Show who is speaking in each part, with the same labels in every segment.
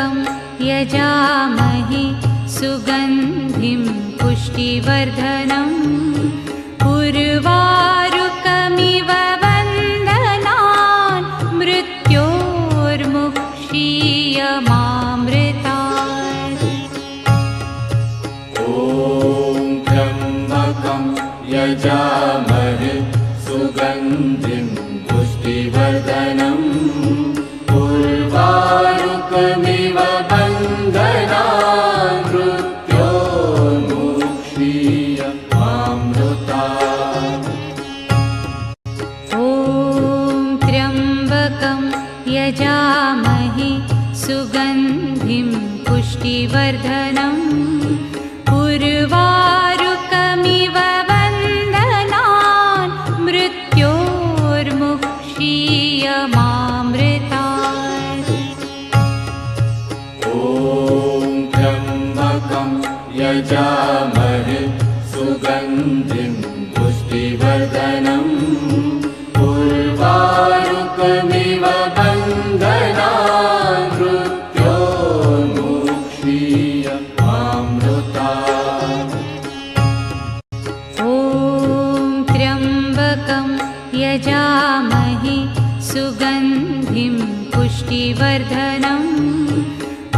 Speaker 1: त्र्यम्बकं यजामहे सुगन्धिं पुष्टिवर्धनम् उर्वारुकमिव वन्दनान् मृत्योर्मुक्षीयमामृतात्।
Speaker 2: ॐ त्र्यम्बकं यजामहे सुगन्धिं पुष्टिवर्धनम् उर्वारुकमिव वन्दनान् मृत्योर्मुक्षीयमामृतात्।
Speaker 1: ॐ त्र्यम्बकं यजामहे सुगन्धिं पुष्टिवर्धनम् उर्वारुकमिव वन्दनान् मृत्योर्मुक्षीयमामृतात्।
Speaker 2: ॐ त्र्यम्बकं यजामहे सुगन्धिं पुष्टिवर्धनम् उर्वारुकमिव वन्दनान् मृत्योर्मुक्षीयमामृतात्।
Speaker 1: ॐ त्र्यम्बकं यजामहे सुगन्धिं पुष्टिवर्धनम्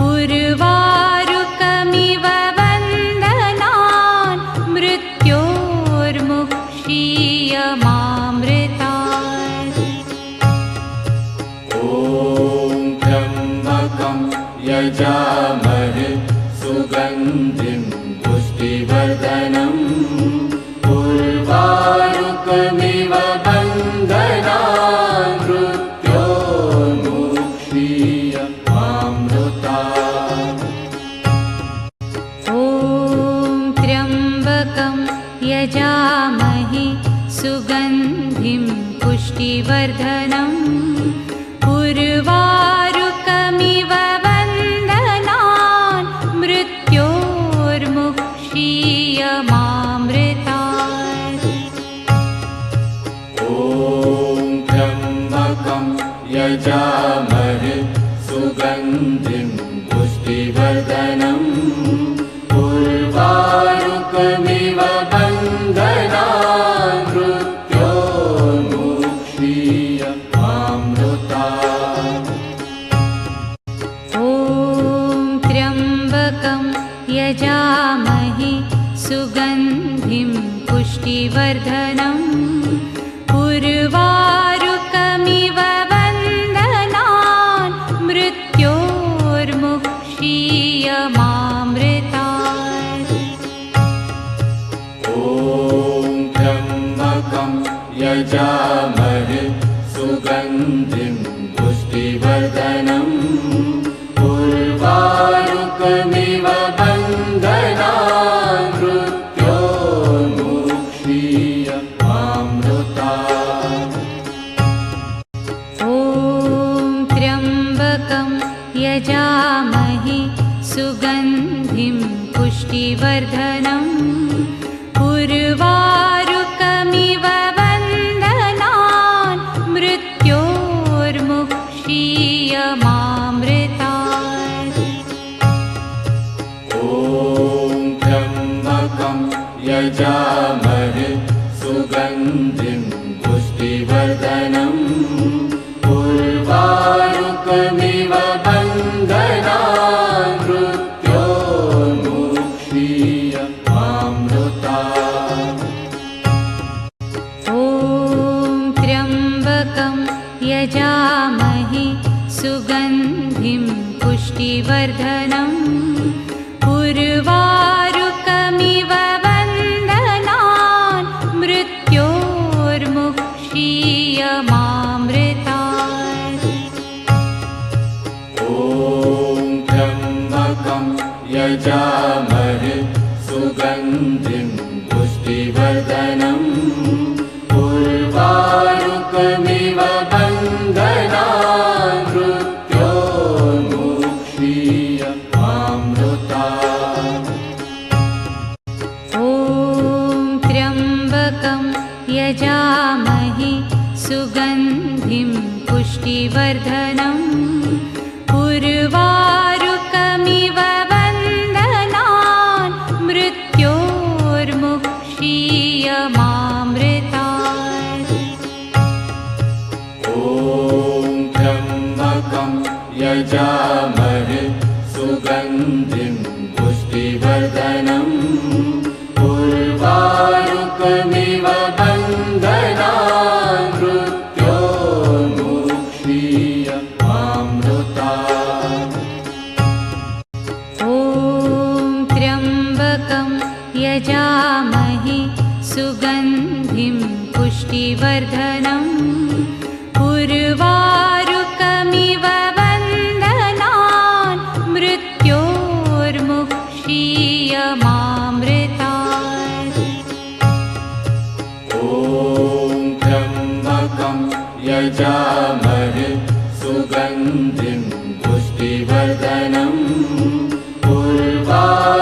Speaker 1: उर्वारुकमिव वन्दनान् मृत्योर्मुक्षीयमामृतात्।
Speaker 2: ॐ त्र्यम्बकं यजामहे सुगन्धिं पुष्टिवर्धनम् उर्वारुकमिव वन्दनान् मृत्योर्मुक्षीयमामृतात्।
Speaker 1: ॐ त्र्यम्बकं यजामहे सुगन्धिं पुष्टिवर्धनम् उर्वारुकमिव वन्दनान् मृत्योर्मुक्षीयमामृतात्।
Speaker 2: ॐ त्र्यम्बकं यजामहे सुगन्धिं पुष्टिवर्धनम् उर्वारुकमिव वन्दनान् मृत्योर्मुक्षीयमामृतात्।
Speaker 1: ॐ त्र्यम्बकं यजामहे सुगन्धिं पुष्टिवर्धनम् उर्वारुकमिव वन्दनान् मृत्योर्मुक्षीयमामृतात्।
Speaker 2: ॐ त्र्यम्बकं यजामहे सुगन्धिं पुष्टिवर्धनम् उर्वारुकमिव वन्दनान् मृत्योर्मुक्षीयमामृतात्।
Speaker 1: ॐ त्र्यम्बकं यजामहे सुगन्धिं पुष्टिवर्धनम् उर्वारुकमिव वन्दनान् मृत्योर्मुक्षीयमामृतात्।
Speaker 2: ॐ त्र्यम्बकं यजामहे सुगन्धिं पुष्टिवर्धनम् उर्वारुकमिव वन्दनान् मृत्योर्मुक्षीयमामृतात्।
Speaker 1: ॐ त्र्यम्बकं यजामहे सुगन्धिं पुष्टिवर्धनम् उर्वारुकमिव वन्दनान् मृत्योर्मुक्षीयमामृतात्।
Speaker 2: ॐ त्र्यम्बकं यजामहे सुगन्धिं पुष्टिवर्धनम् उर्वारुकमिव वन्दनान् मृत्योर्मुक्षीयमामृतात्।
Speaker 1: ॐ त्र्यम्बकं यजामहे सुगन्धिं पुष्टिवर्धनम् उर्वारुकमिव
Speaker 2: यजामहे सुगन्धिं पुष्टिवर्धनम् उर्वारुकमिव बन्धनान् मृत्योर्मुक्षीय मामृतात्।
Speaker 1: ॐ त्र्यम्बकं यजामहे सुगन्धिं पुष्टिवर्धनम् उर्वारुकमिव बन्धनान् मृत्योर्मुक्षीय मामृतात्।
Speaker 2: ॐ त्र्यम्बकं यजामहे सुगन्धिं पुष्टिवर्धनम् उर्वारुकमिव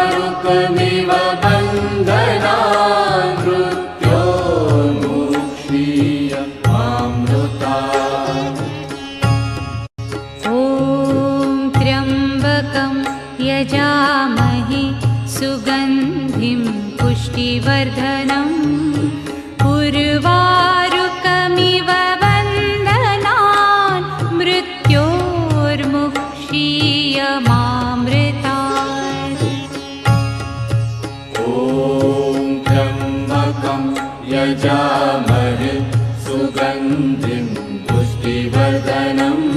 Speaker 2: बन्धनान् मृत्योर्मुक्षीय मामृतात्।
Speaker 1: ॐ त्र्यम्बकं यजामहे सुगन्धिं पुष्टिवर्धनम् उर्वारुकमिव बन्धनान् मृत्योर्मुक्षीय मामृतात्।
Speaker 2: ॐ त्र्यम्बकं यजामहे सुगन्धिं पुष्टिवर्धनम्